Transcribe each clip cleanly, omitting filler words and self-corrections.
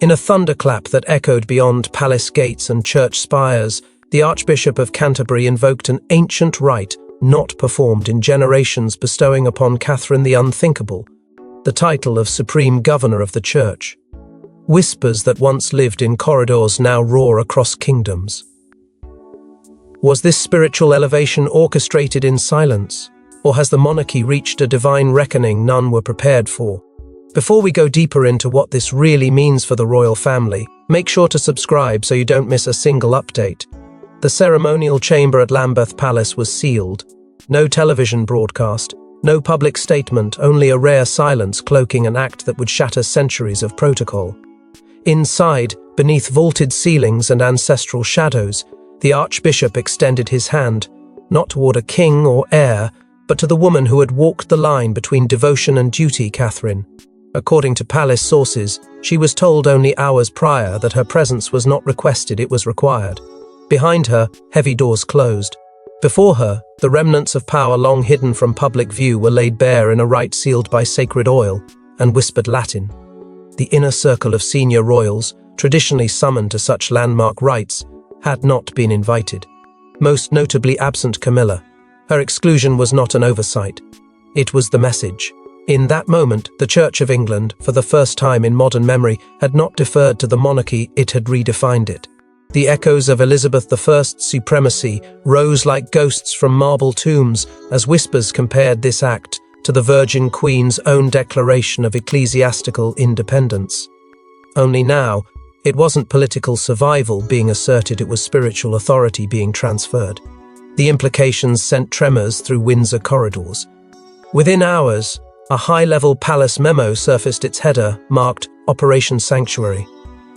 In a thunderclap that echoed beyond palace gates and church spires, the Archbishop of Canterbury invoked an ancient rite not performed in generations, bestowing upon Catherine the Unthinkable the title of Supreme Governor of the Church. Whispers that once lived in corridors now roar across kingdoms. Was this spiritual elevation orchestrated in silence, or has the monarchy reached a divine reckoning none were prepared for? Before we go deeper into what this really means for the royal family, make sure to subscribe so you don't miss a single update. The ceremonial chamber at Lambeth Palace was sealed. No television broadcast, no public statement, only a rare silence cloaking an act that would shatter centuries of protocol. Inside, beneath vaulted ceilings and ancestral shadows, the Archbishop extended his hand, not toward a king or heir, but to the woman who had walked the line between devotion and duty, Catherine. According to palace sources, she was told only hours prior that her presence was not requested, it was required. Behind her, heavy doors closed. Before her, the remnants of power long hidden from public view were laid bare in a rite sealed by sacred oil and whispered Latin. The inner circle of senior royals, traditionally summoned to such landmark rites, had not been invited. Most notably absent Camilla. Her exclusion was not an oversight. It was the message. In that moment, the Church of England, for the first time in modern memory, had not deferred to the monarchy, it had redefined it. The echoes of Elizabeth I's supremacy rose like ghosts from marble tombs as whispers compared this act to the Virgin Queen's own declaration of ecclesiastical independence. Only now, it wasn't political survival being asserted, it was spiritual authority being transferred. The implications sent tremors through Windsor corridors. Within hours, a high-level palace memo surfaced. Its header marked Operation Sanctuary,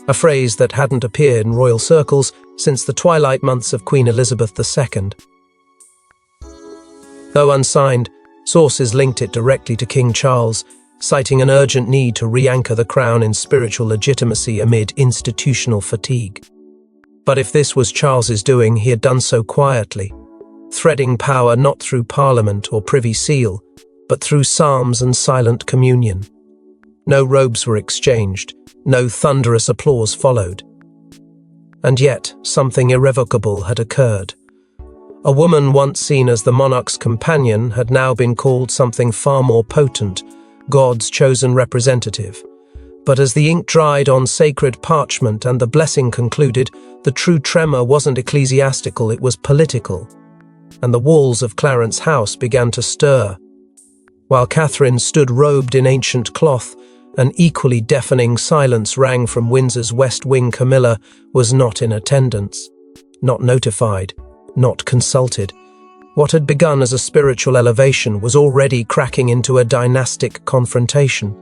a phrase that hadn't appeared in royal circles since the twilight months of Queen Elizabeth II. Though unsigned, sources linked it directly to King Charles, citing an urgent need to re-anchor the crown in spiritual legitimacy amid institutional fatigue. But if this was Charles's doing, he had done so quietly, threading power not through Parliament or Privy Seal, but through psalms and silent communion. No robes were exchanged, no thunderous applause followed. And yet, something irrevocable had occurred. A woman once seen as the monarch's companion had now been called something far more potent, God's chosen representative. But as the ink dried on sacred parchment and the blessing concluded, the true tremor wasn't ecclesiastical, it was political. And the walls of Clarence House began to stir. While Catherine stood robed in ancient cloth, an equally deafening silence rang from Windsor's West Wing. Camilla was not in attendance, not notified, not consulted. What had begun as a spiritual elevation was already cracking into a dynastic confrontation,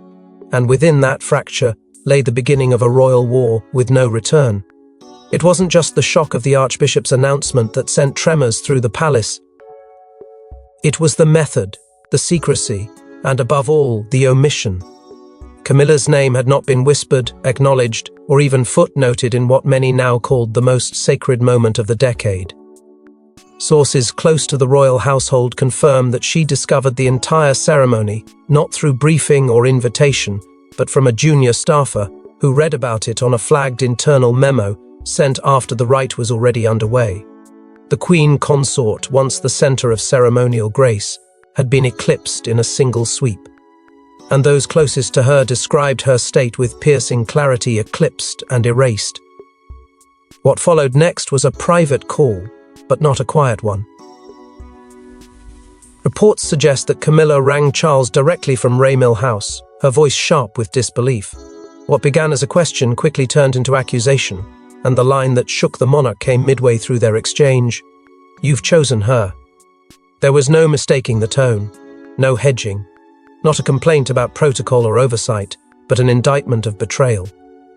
and within that fracture lay the beginning of a royal war with no return. It wasn't just the shock of the Archbishop's announcement that sent tremors through the palace. It was the method, the secrecy, and above all, the omission. Camilla's name had not been whispered, acknowledged, or even footnoted in what many now called the most sacred moment of the decade. Sources close to the royal household confirm that she discovered the entire ceremony, not through briefing or invitation, but from a junior staffer who read about it on a flagged internal memo sent after the rite was already underway. The Queen Consort, once the center of ceremonial grace, had been eclipsed in a single sweep. And those closest to her described her state with piercing clarity: eclipsed and erased. What followed next was a private call, but not a quiet one. Reports suggest that Camilla rang Charles directly from Raymill House, her voice sharp with disbelief. What began as a question quickly turned into accusation, and the line that shook the monarch came midway through their exchange: "You've chosen her." There was no mistaking the tone, no hedging. Not a complaint about protocol or oversight, but an indictment of betrayal.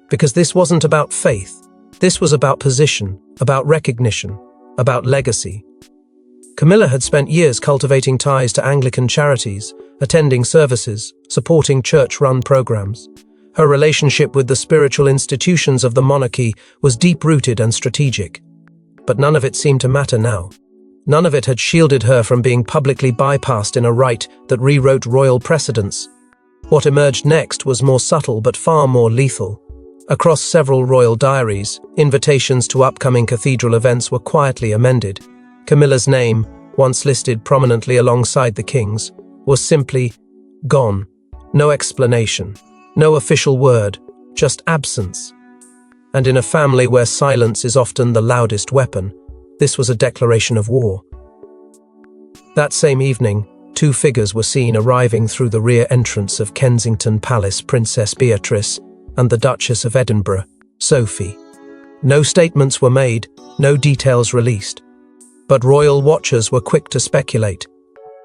Because this wasn't about faith. This was about position, about recognition, about legacy. Camilla had spent years cultivating ties to Anglican charities, attending services, supporting church-run programs. Her relationship with the spiritual institutions of the monarchy was deep-rooted and strategic. But none of it seemed to matter now. None of it had shielded her from being publicly bypassed in a rite that rewrote royal precedents. What emerged next was more subtle but far more lethal. Across several royal diaries, invitations to upcoming cathedral events were quietly amended. Camilla's name, once listed prominently alongside the king's, was simply gone. No explanation, no official word, just absence. And in a family where silence is often the loudest weapon, this was a declaration of war. That same evening, two figures were seen arriving through the rear entrance of Kensington Palace: Princess Beatrice and the Duchess of Edinburgh, Sophie. No statements were made, no details released. But royal watchers were quick to speculate.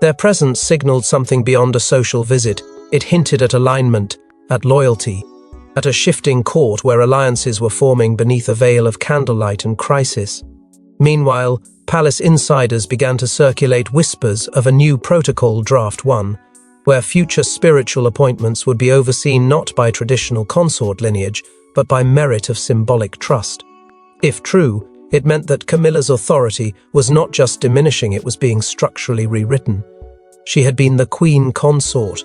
Their presence signaled something beyond a social visit. It hinted at alignment, at loyalty, at a shifting court where alliances were forming beneath a veil of candlelight and crisis. Meanwhile, palace insiders began to circulate whispers of a new protocol draft 1, where future spiritual appointments would be overseen not by traditional consort lineage, but by merit of symbolic trust. If true, it meant that Camilla's authority was not just diminishing, it was being structurally rewritten. She had been the queen consort.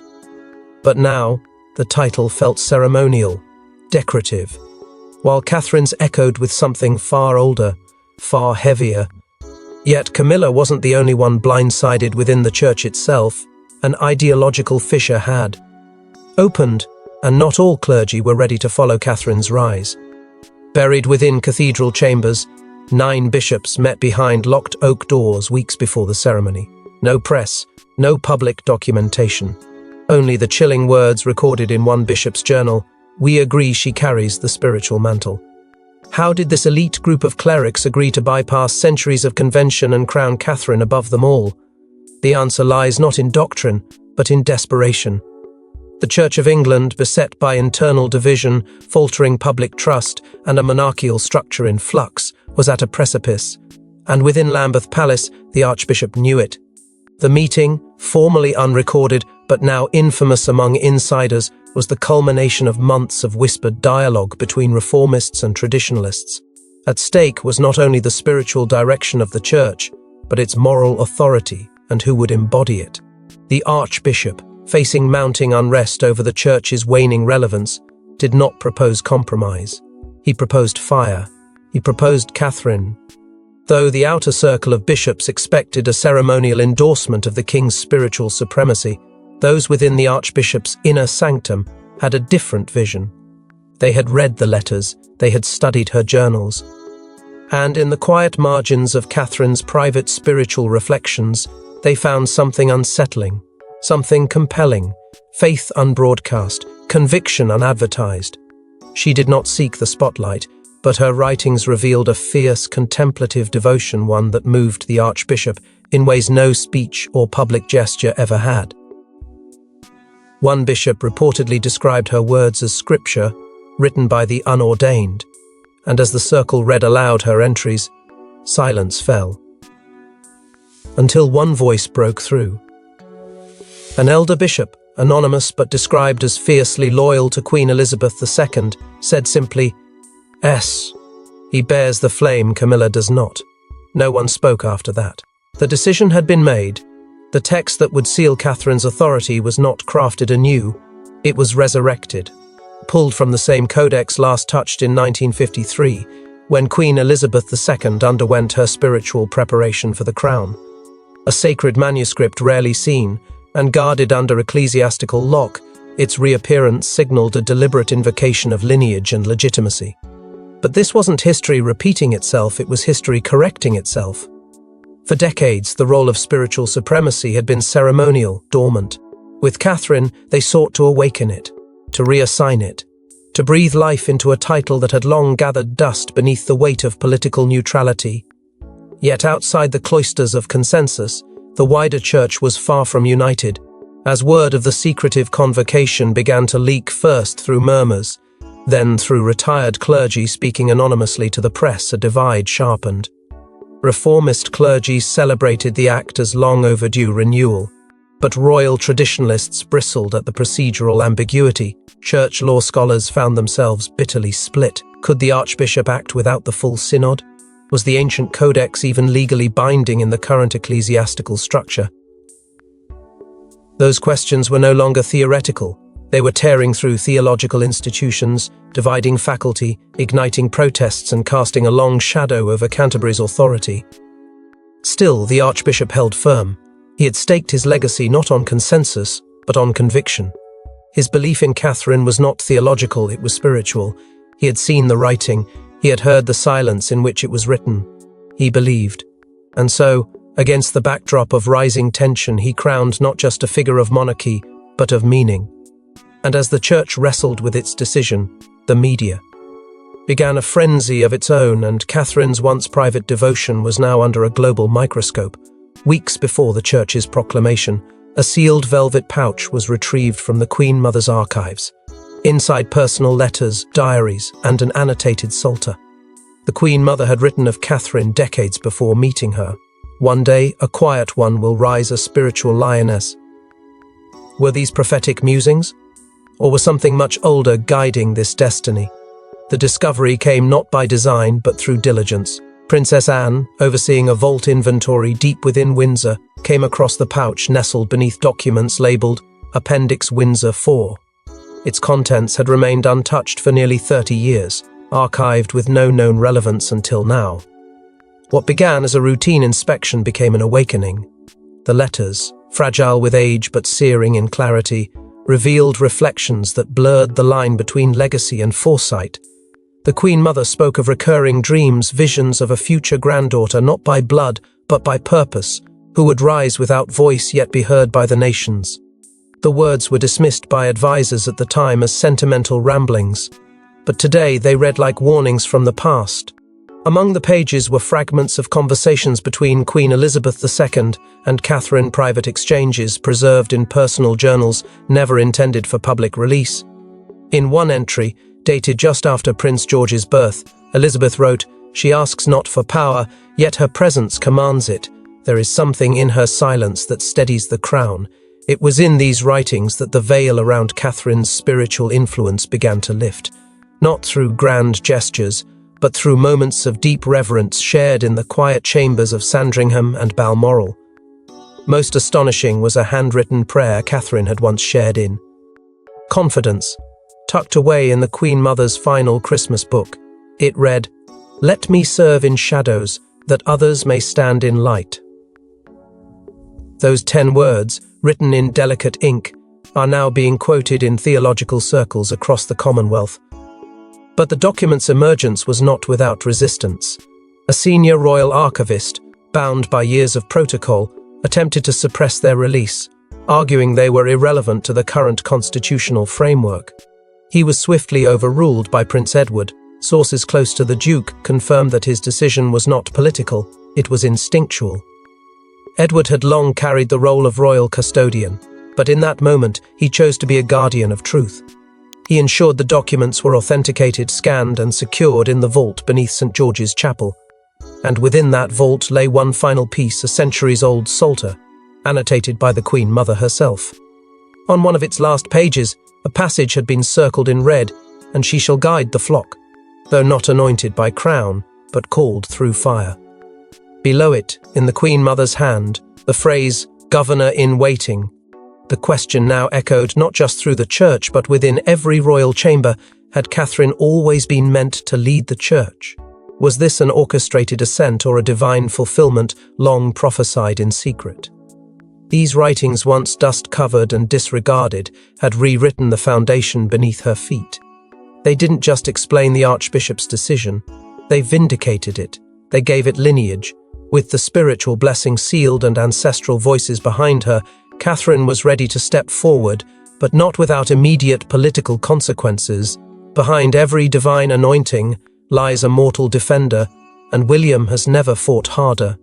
But now, the title felt ceremonial, decorative, while Catherine's echoed with something far older, far heavier. Yet Camilla wasn't the only one blindsided. Within the church itself. An ideological fissure had opened, and not all clergy were ready to follow Catherine's rise. Buried within cathedral chambers, 9 bishops met behind locked oak doors weeks before the ceremony. No press, no public documentation. Only the chilling words recorded in one bishop's journal: "We agree she carries the spiritual mantle." How did this elite group of clerics agree to bypass centuries of convention and crown Catherine above them all? The answer lies not in doctrine, but in desperation. The Church of England, beset by internal division, faltering public trust, and a monarchical structure in flux, was at a precipice. And within Lambeth Palace, the Archbishop knew it. The meeting, formerly unrecorded, but now infamous among insiders, was the culmination of months of whispered dialogue between reformists and traditionalists. At stake was not only the spiritual direction of the Church, but its moral authority and who would embody it. The Archbishop, facing mounting unrest over the Church's waning relevance, did not propose compromise. He proposed fire. He proposed Catherine. Though the outer circle of bishops expected a ceremonial endorsement of the king's spiritual supremacy, those within the Archbishop's inner sanctum had a different vision. They had read the letters, they had studied her journals. And in the quiet margins of Catherine's private spiritual reflections, they found something unsettling, something compelling, faith unbroadcast, conviction unadvertised. She did not seek the spotlight, but her writings revealed a fierce, contemplative devotion, one that moved the Archbishop in ways no speech or public gesture ever had. One bishop reportedly described her words as scripture, written by the unordained, and as the circle read aloud her entries, silence fell. Until one voice broke through. An elder bishop, anonymous but described as fiercely loyal to Queen Elizabeth II, said simply, "S. He bears the flame, Camilla does not." No one spoke after that. The decision had been made. The text that would seal Catherine's authority was not crafted anew, it was resurrected, pulled from the same codex last touched in 1953, when Queen Elizabeth II underwent her spiritual preparation for the crown. A sacred manuscript rarely seen, and guarded under ecclesiastical lock, its reappearance signaled a deliberate invocation of lineage and legitimacy. But this wasn't history repeating itself, it was history correcting itself. For decades, the role of spiritual supremacy had been ceremonial, dormant. With Catherine, they sought to awaken it, to reassign it, to breathe life into a title that had long gathered dust beneath the weight of political neutrality. Yet outside the cloisters of consensus, the wider church was far from united, as word of the secretive convocation began to leak first through murmurs, then through retired clergy speaking anonymously to the press. A divide sharpened. Reformist clergy celebrated the act as long overdue renewal, but royal traditionalists bristled at the procedural ambiguity. Church law scholars found themselves bitterly split. Could the Archbishop act without the full synod? Was the ancient codex even legally binding in the current ecclesiastical structure? Those questions were no longer theoretical. They were tearing through theological institutions, dividing faculty, igniting protests and casting a long shadow over Canterbury's authority. Still, the Archbishop held firm. He had staked his legacy not on consensus, but on conviction. His belief in Catherine was not theological, it was spiritual. He had seen the writing, he had heard the silence in which it was written. He believed. And so, against the backdrop of rising tension, he crowned not just a figure of monarchy, but of meaning. And as the Church wrestled with its decision, the media began a frenzy of its own, and Catherine's once private devotion was now under a global microscope. Weeks before the Church's proclamation, a sealed velvet pouch was retrieved from the Queen Mother's archives. Inside personal letters, diaries, and an annotated psalter. The Queen Mother had written of Catherine decades before meeting her. One day, a quiet one will rise a spiritual lioness. Were these prophetic musings? Or was something much older guiding this destiny? The discovery came not by design, but through diligence. Princess Anne, overseeing a vault inventory deep within Windsor, came across the pouch nestled beneath documents labelled Appendix Windsor 4. Its contents had remained untouched for nearly 30 years, archived with no known relevance until now. What began as a routine inspection became an awakening. The letters, fragile with age but searing in clarity, revealed reflections that blurred the line between legacy and foresight. The Queen Mother spoke of recurring dreams, visions of a future granddaughter, not by blood, but by purpose, who would rise without voice yet be heard by the nations. The words were dismissed by advisors at the time as sentimental ramblings, but today they read like warnings from the past. Among the pages were fragments of conversations between Queen Elizabeth II and Catherine, private exchanges preserved in personal journals never intended for public release. In one entry, dated just after Prince George's birth, Elizabeth wrote, "She asks not for power, yet her presence commands it. There is something in her silence that steadies the crown." It was in these writings that the veil around Catherine's spiritual influence began to lift, not through grand gestures, but through moments of deep reverence shared in the quiet chambers of Sandringham and Balmoral. Most astonishing was a handwritten prayer Catherine had once shared in confidence, tucked away in the Queen Mother's final Christmas book. It read, "Let me serve in shadows, that others may stand in light." Those 10 words, written in delicate ink, are now being quoted in theological circles across the Commonwealth. But the document's emergence was not without resistance. A senior royal archivist, bound by years of protocol, attempted to suppress their release, arguing they were irrelevant to the current constitutional framework. He was swiftly overruled by Prince Edward. Sources close to the Duke confirmed that his decision was not political, it was instinctual. Edward had long carried the role of royal custodian, but in that moment he chose to be a guardian of truth. He ensured the documents were authenticated, scanned and secured in the vault beneath St. George's Chapel. And within that vault lay one final piece, a centuries-old psalter, annotated by the Queen Mother herself. On one of its last pages, a passage had been circled in red, "And she shall guide the flock, though not anointed by crown, but called through fire." Below it, in the Queen Mother's hand, the phrase, "Governor in waiting." The question now echoed not just through the Church, but within every royal chamber: had Catherine always been meant to lead the Church? Was this an orchestrated ascent or a divine fulfillment long prophesied in secret? These writings, once dust-covered and disregarded, had rewritten the foundation beneath her feet. They didn't just explain the Archbishop's decision, they vindicated it. They gave it lineage. With the spiritual blessing sealed and ancestral voices behind her, Catherine was ready to step forward, but not without immediate political consequences. Behind every divine anointing lies a mortal defender, and William has never fought harder.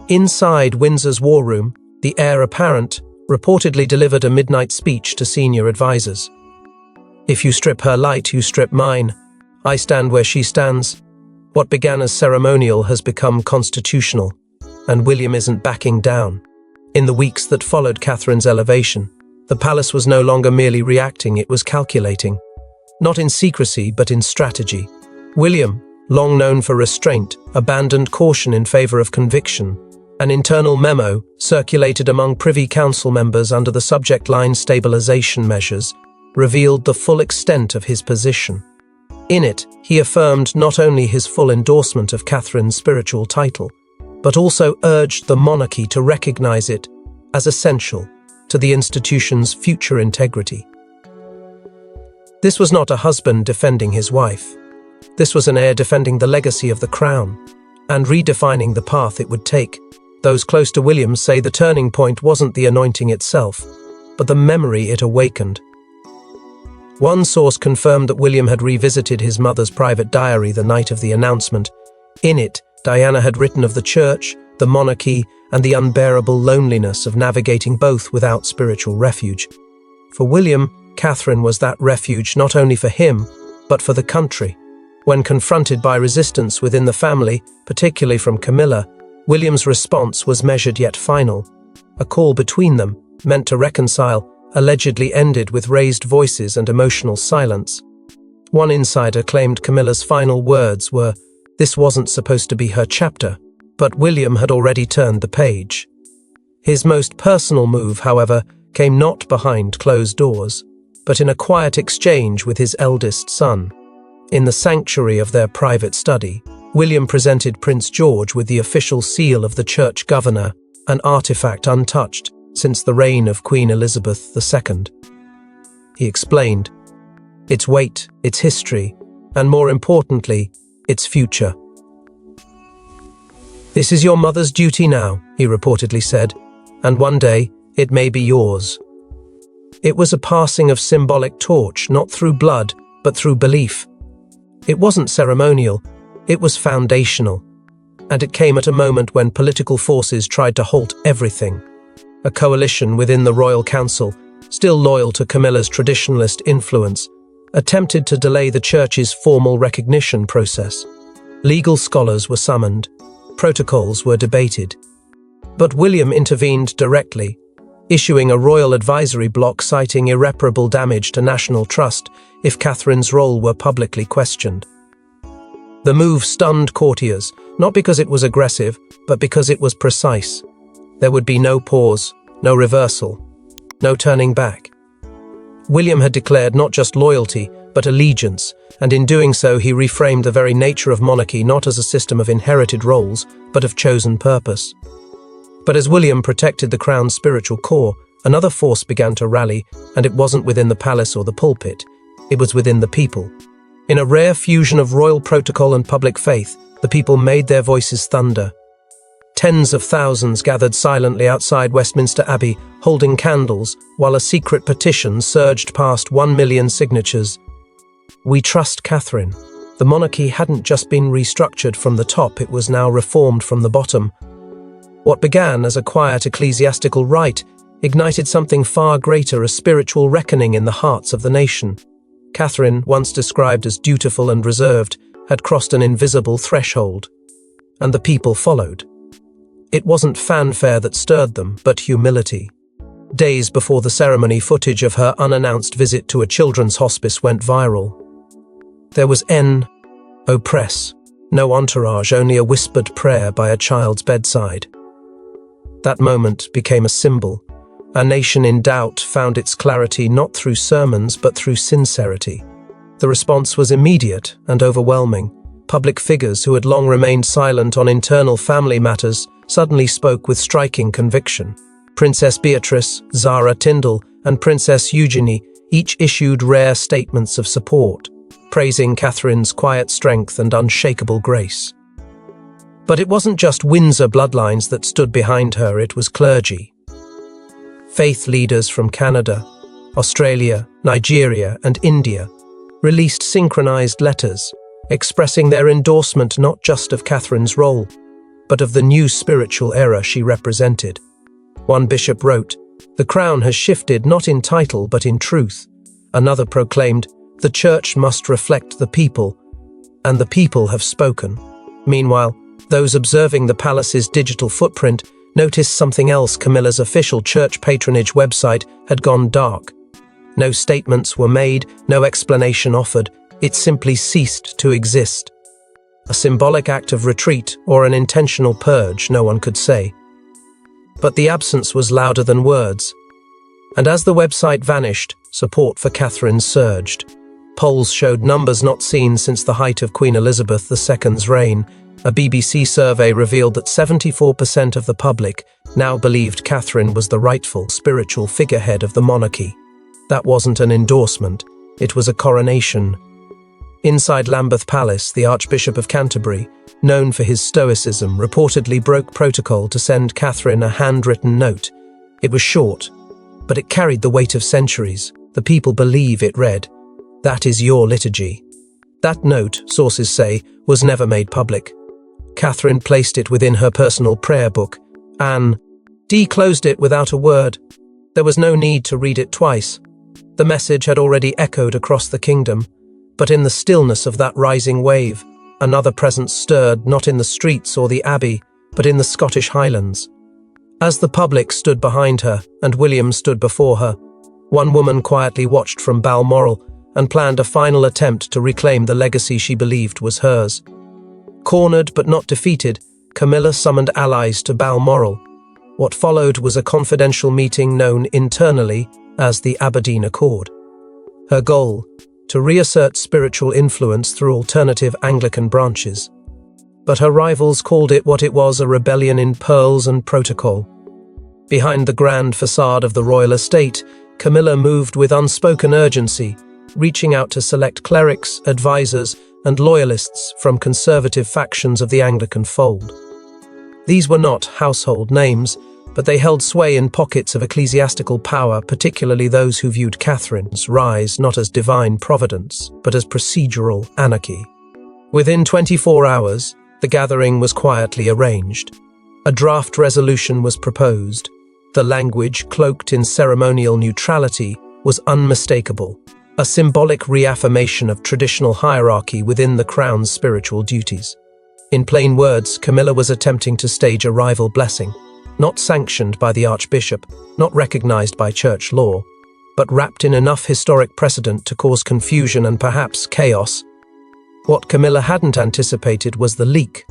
Inside Windsor's war room, the heir apparent reportedly delivered a midnight speech to senior advisors. "If you strip her light, you strip mine. I stand where she stands. What began as ceremonial has become constitutional, and William isn't backing down." In the weeks that followed Catherine's elevation, the palace was no longer merely reacting, it was calculating. Not in secrecy, but in strategy. William, long known for restraint, abandoned caution in favor of conviction. An internal memo, circulated among Privy Council members under the subject line stabilisation measures, revealed the full extent of his position. In it, he affirmed not only his full endorsement of Catherine's spiritual title, but also urged the monarchy to recognise it as essential to the institution's future integrity. This was not a husband defending his wife. This was an heir defending the legacy of the crown and redefining the path it would take. Those close to William say the turning point wasn't the anointing itself, but the memory it awakened. One source confirmed that William had revisited his mother's private diary the night of the announcement. In it, Diana had written of the church, the monarchy, and the unbearable loneliness of navigating both without spiritual refuge. For William, Catherine was that refuge not only for him, but for the country. When confronted by resistance within the family, particularly from Camilla, William's response was measured yet final. A call between them, meant to reconcile, allegedly ended with raised voices and emotional silence. One insider claimed Camilla's final words were, "This wasn't supposed to be her chapter," but William had already turned the page. His most personal move, however, came not behind closed doors, but in a quiet exchange with his eldest son. In the sanctuary of their private study, William presented Prince George with the official seal of the church governor, an artifact untouched since the reign of Queen Elizabeth II. He explained its weight, its history, and more importantly, its future. "This is your mother's duty now," he reportedly said, "and one day it may be yours." It was a passing of symbolic torch, not through blood, but through belief. It wasn't ceremonial, it was foundational, and it came at a moment when political forces tried to halt everything. A coalition within the royal council, still loyal to Camilla's traditionalist influence, attempted to delay the church's formal recognition process. Legal scholars were summoned, protocols were debated. But William intervened directly, issuing a royal advisory block citing irreparable damage to national trust if Catherine's role were publicly questioned. The move stunned courtiers, not because it was aggressive, but because it was precise. There would be no pause, no reversal, no turning back. William had declared not just loyalty, but allegiance, and in doing so he reframed the very nature of monarchy not as a system of inherited roles, but of chosen purpose. But as William protected the crown's spiritual core, another force began to rally, and it wasn't within the palace or the pulpit, it was within the people. In a rare fusion of royal protocol and public faith, the people made their voices thunder. Tens of thousands gathered silently outside Westminster Abbey, holding candles, while a secret petition surged past 1 million signatures. "We trust Catherine." The monarchy hadn't just been restructured from the top, it was now reformed from the bottom. What began as a quiet ecclesiastical rite ignited something far greater, a spiritual reckoning in the hearts of the nation. Catherine, once described as dutiful and reserved, had crossed an invisible threshold, and the people followed. It wasn't fanfare that stirred them, but humility. Days before the ceremony, footage of her unannounced visit to a children's hospice went viral. There was no press, no entourage, only a whispered prayer by a child's bedside. That moment became a symbol. A nation in doubt found its clarity not through sermons but through sincerity. The response was immediate and overwhelming. Public figures who had long remained silent on internal family matters suddenly spoke with striking conviction. Princess Beatrice, Zara Tindall, and Princess Eugenie each issued rare statements of support, praising Catherine's quiet strength and unshakable grace. But it wasn't just Windsor bloodlines that stood behind her, it was clergy. Faith leaders from Canada, Australia, Nigeria, and India released synchronized letters expressing their endorsement not just of Catherine's role, but of the new spiritual era she represented. One bishop wrote, "The crown has shifted not in title but in truth." Another proclaimed, "The church must reflect the people, and the people have spoken." Meanwhile, those observing the palace's digital footprint noticed something else. Camilla's official church patronage website had gone dark. No statements were made, no explanation offered. It simply ceased to exist. A symbolic act of retreat or an intentional purge, no one could say. But the absence was louder than words. And as the website vanished, support for Catherine surged. Polls showed numbers not seen since the height of Queen Elizabeth II's reign. A BBC survey revealed that 74% of the public now believed Catherine was the rightful spiritual figurehead of the monarchy. That wasn't an endorsement, it was a coronation. Inside Lambeth Palace, the Archbishop of Canterbury, known for his stoicism, reportedly broke protocol to send Catherine a handwritten note. It was short, but it carried the weight of centuries. The people believe it read, "That is your liturgy." That note, sources say, was never made public. Catherine placed it within her personal prayer book. Anne closed it without a word. There was no need to read it twice. The message had already echoed across the kingdom, but in the stillness of that rising wave, another presence stirred, not in the streets or the abbey, but in the Scottish Highlands. As the public stood behind her and William stood before her, one woman quietly watched from Balmoral and planned a final attempt to reclaim the legacy she believed was hers. Cornered but not defeated, Camilla summoned allies to Balmoral. What followed was a confidential meeting known internally as the Aberdeen Accord. Her goal, to reassert spiritual influence through alternative Anglican branches. But her rivals called it what it was, a rebellion in pearls and protocol. Behind the grand facade of the royal estate, Camilla moved with unspoken urgency, reaching out to select clerics, advisors, and loyalists from conservative factions of the Anglican fold. These were not household names, but they held sway in pockets of ecclesiastical power, particularly those who viewed Catherine's rise not as divine providence, but as procedural anarchy. Within 24 hours, the gathering was quietly arranged. A draft resolution was proposed. The language, cloaked in ceremonial neutrality, was unmistakable, a symbolic reaffirmation of traditional hierarchy within the Crown's spiritual duties. In plain words, Camilla was attempting to stage a rival blessing, not sanctioned by the Archbishop, not recognized by church law, but wrapped in enough historic precedent to cause confusion and perhaps chaos. What Camilla hadn't anticipated was the leak.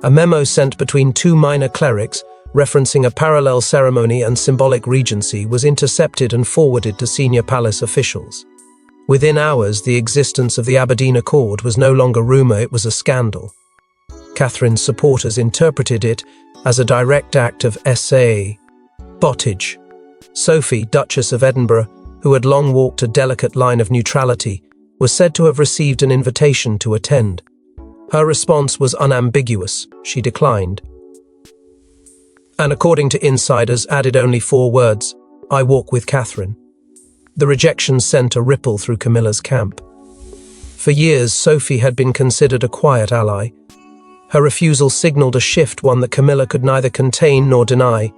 A memo sent between two minor clerics, referencing a parallel ceremony and symbolic regency, was intercepted and forwarded to senior palace officials. Within hours, the existence of the Aberdeen Accord was no longer rumour, it was a scandal. Catherine's supporters interpreted it as a direct act of bottage. Sophie, Duchess of Edinburgh, who had long walked a delicate line of neutrality, was said to have received an invitation to attend. Her response was unambiguous. She declined. And according to insiders, added only 4 words, "I walk with Catherine." The rejection sent a ripple through Camilla's camp. For years, Sophie had been considered a quiet ally. Her refusal signaled a shift, one that Camilla could neither contain nor deny.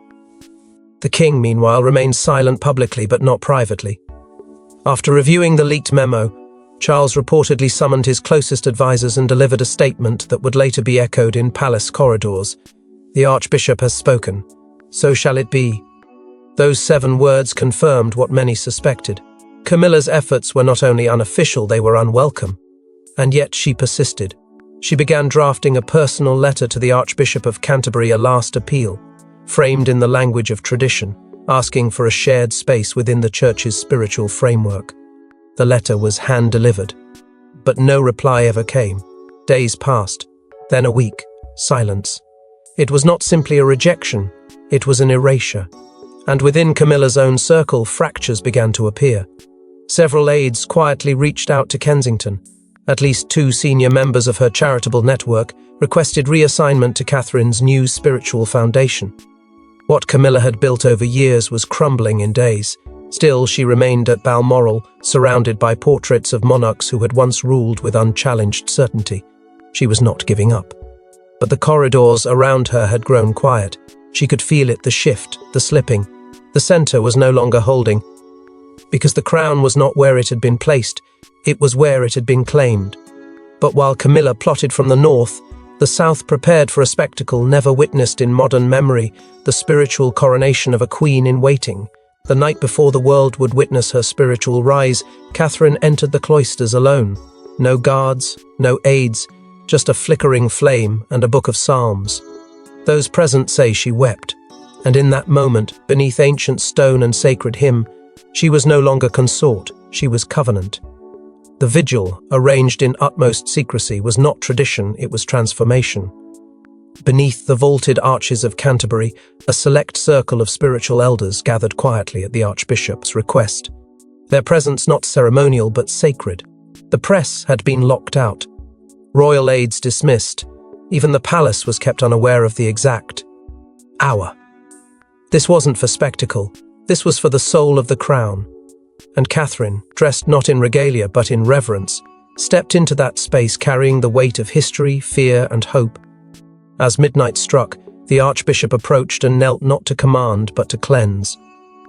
The king, meanwhile, remained silent publicly but not privately. After reviewing the leaked memo, Charles reportedly summoned his closest advisors and delivered a statement that would later be echoed in palace corridors. "The Archbishop has spoken. So shall it be." Those 7 words confirmed what many suspected. Camilla's efforts were not only unofficial, they were unwelcome. And yet she persisted. She began drafting a personal letter to the Archbishop of Canterbury, a last appeal, framed in the language of tradition, asking for a shared space within the Church's spiritual framework. The letter was hand-delivered, but no reply ever came. Days passed, then a week, silence. It was not simply a rejection, it was an erasure. And within Camilla's own circle, fractures began to appear. Several aides quietly reached out to Kensington. At least 2 senior members of her charitable network requested reassignment to Catherine's new spiritual foundation. What Camilla had built over years was crumbling in days. Still, she remained at Balmoral, surrounded by portraits of monarchs who had once ruled with unchallenged certainty. She was not giving up. But the corridors around her had grown quiet. She could feel it, the shift, the slipping. The centre was no longer holding. Because the crown was not where it had been placed, it was where it had been claimed. But while Camilla plotted from the north, the south prepared for a spectacle never witnessed in modern memory, the spiritual coronation of a queen in waiting. The night before the world would witness her spiritual rise, Catherine entered the cloisters alone. No guards, no aides, just a flickering flame and a book of psalms. Those present say she wept. And in that moment, beneath ancient stone and sacred hymn, she was no longer consort, she was covenant. The vigil, arranged in utmost secrecy, was not tradition, it was transformation. Beneath the vaulted arches of Canterbury, a select circle of spiritual elders gathered quietly at the Archbishop's request. Their presence not ceremonial but sacred. The press had been locked out. Royal aides dismissed. Even the palace was kept unaware of the exact hour. This wasn't for spectacle. This was for the soul of the crown. And Catherine, dressed not in regalia but in reverence, stepped into that space carrying the weight of history, fear, and hope. As midnight struck, the Archbishop approached and knelt not to command but to cleanse.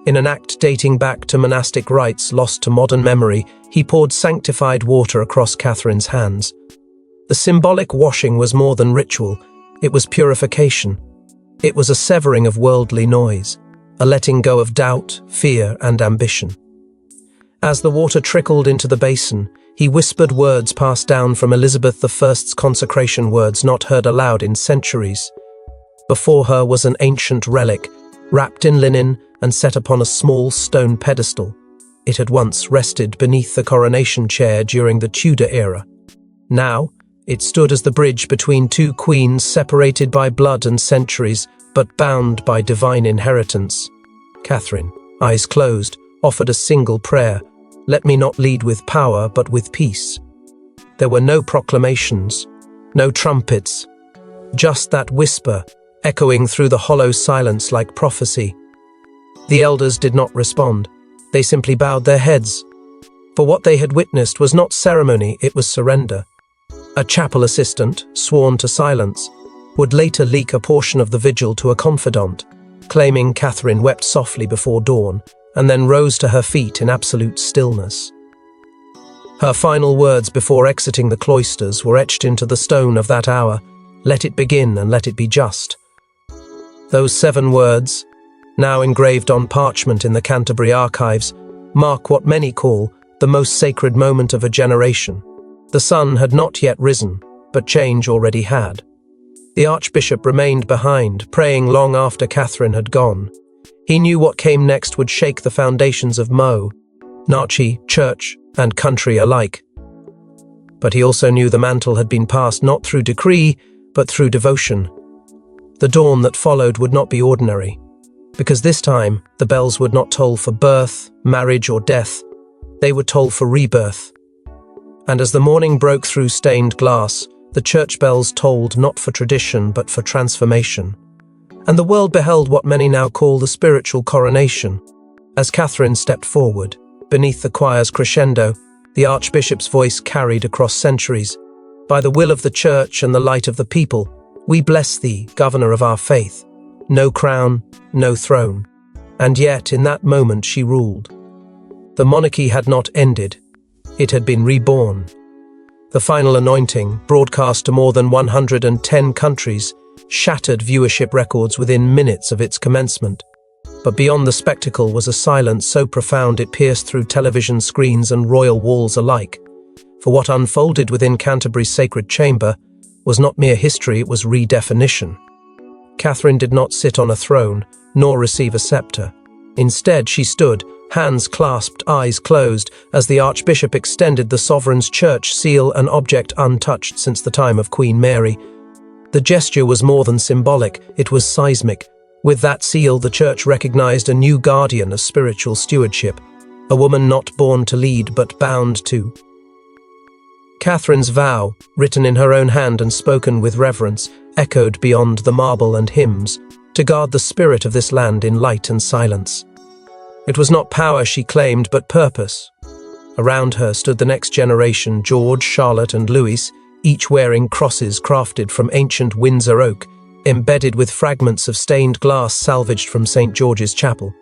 In an act dating back to monastic rites lost to modern memory, he poured sanctified water across Catherine's hands. The symbolic washing was more than ritual, it was purification. It was a severing of worldly noise, a letting go of doubt, fear, and ambition. As the water trickled into the basin, he whispered words passed down from Elizabeth I's consecration, words not heard aloud in centuries. Before her was an ancient relic, wrapped in linen and set upon a small stone pedestal. It had once rested beneath the coronation chair during the Tudor era. Now, it stood as the bridge between two queens separated by blood and centuries, but bound by divine inheritance. Catherine, eyes closed, offered a single prayer. Let me not lead with power, but with peace. There were no proclamations, no trumpets, just that whisper, echoing through the hollow silence like prophecy. The elders did not respond. They simply bowed their heads. For what they had witnessed was not ceremony, it was surrender. A chapel assistant, sworn to silence, would later leak a portion of the vigil to a confidant, claiming Catherine wept softly before dawn, and then rose to her feet in absolute stillness. Her final words before exiting the cloisters were etched into the stone of that hour, "Let it begin and let it be just." Those 7 words, now engraved on parchment in the Canterbury archives, mark what many call the most sacred moment of a generation. The sun had not yet risen, but change already had. The Archbishop remained behind, praying long after Catherine had gone. He knew what came next would shake the foundations of monarchy, church, and country alike. But he also knew the mantle had been passed not through decree, but through devotion. The dawn that followed would not be ordinary, because this time the bells would not toll for birth, marriage, or death. They would toll for rebirth. And as the morning broke through stained glass, the church bells tolled not for tradition but for transformation. And the world beheld what many now call the spiritual coronation. As Catherine stepped forward, beneath the choir's crescendo, the Archbishop's voice carried across centuries. "By the will of the Church and the light of the people, we bless thee, Governor of our faith. No crown, no throne." And yet, in that moment, she ruled. The monarchy had not ended. It had been reborn. The final anointing, broadcast to more than 110 countries, shattered viewership records within minutes of its commencement. But beyond the spectacle was a silence so profound it pierced through television screens and royal walls alike. For what unfolded within Canterbury's sacred chamber was not mere history, it was redefinition. Catherine did not sit on a throne, nor receive a scepter. Instead, she stood, hands clasped, eyes closed, as the Archbishop extended the sovereign's church seal, an object untouched since the time of Queen Mary. The gesture was more than symbolic, it was seismic. With that seal, the Church recognized a new guardian of spiritual stewardship, a woman not born to lead but bound to. Catherine's vow, written in her own hand and spoken with reverence, echoed beyond the marble and hymns, to guard the spirit of this land in light and silence. It was not power she claimed, but purpose. Around her stood the next generation, George, Charlotte, and Louis, each wearing crosses crafted from ancient Windsor oak, embedded with fragments of stained glass salvaged from St. George's Chapel.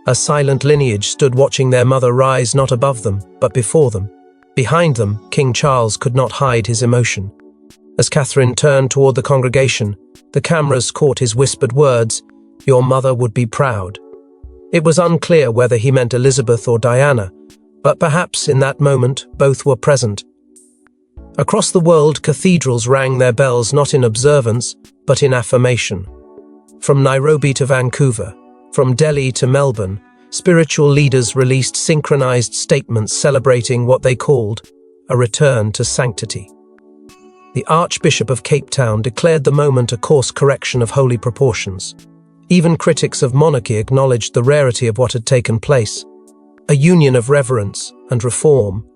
A silent lineage stood watching their mother rise not above them, but before them. Behind them, King Charles could not hide his emotion. As Catherine turned toward the congregation, the cameras caught his whispered words, "Your mother would be proud." It was unclear whether he meant Elizabeth or Diana, but perhaps in that moment both were present. Across the world, cathedrals rang their bells not in observance, but in affirmation. From Nairobi to Vancouver, from Delhi to Melbourne, spiritual leaders released synchronized statements celebrating what they called a return to sanctity. The Archbishop of Cape Town declared the moment a course correction of holy proportions. Even critics of monarchy acknowledged the rarity of what had taken place, a union of reverence and reform,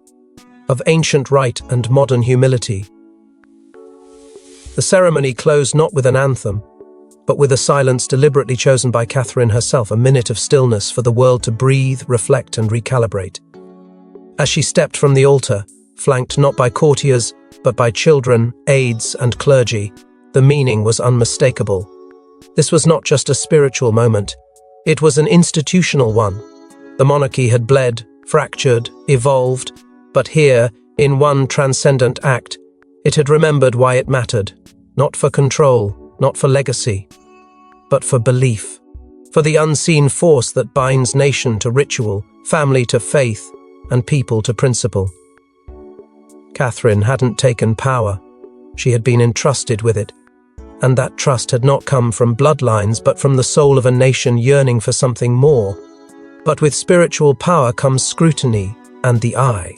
of ancient rite and modern humility. The ceremony closed not with an anthem, but with a silence deliberately chosen by Catherine herself, a minute of stillness for the world to breathe, reflect, and recalibrate. As she stepped from the altar, flanked not by courtiers, but by children, aides, and clergy, the meaning was unmistakable. This was not just a spiritual moment, it was an institutional one. The monarchy had bled, fractured, evolved, but here, in one transcendent act, it had remembered why it mattered, not for control, not for legacy, but for belief, for the unseen force that binds nation to ritual, family to faith, and people to principle. Catherine hadn't taken power, she had been entrusted with it, and that trust had not come from bloodlines but from the soul of a nation yearning for something more. But with spiritual power comes scrutiny and the eye.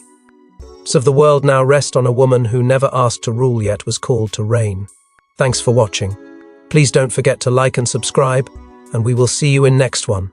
So the world now rests on a woman who never asked to rule yet was called to reign. Thanks for watching. Please don't forget to like and subscribe, and we will see you in next one.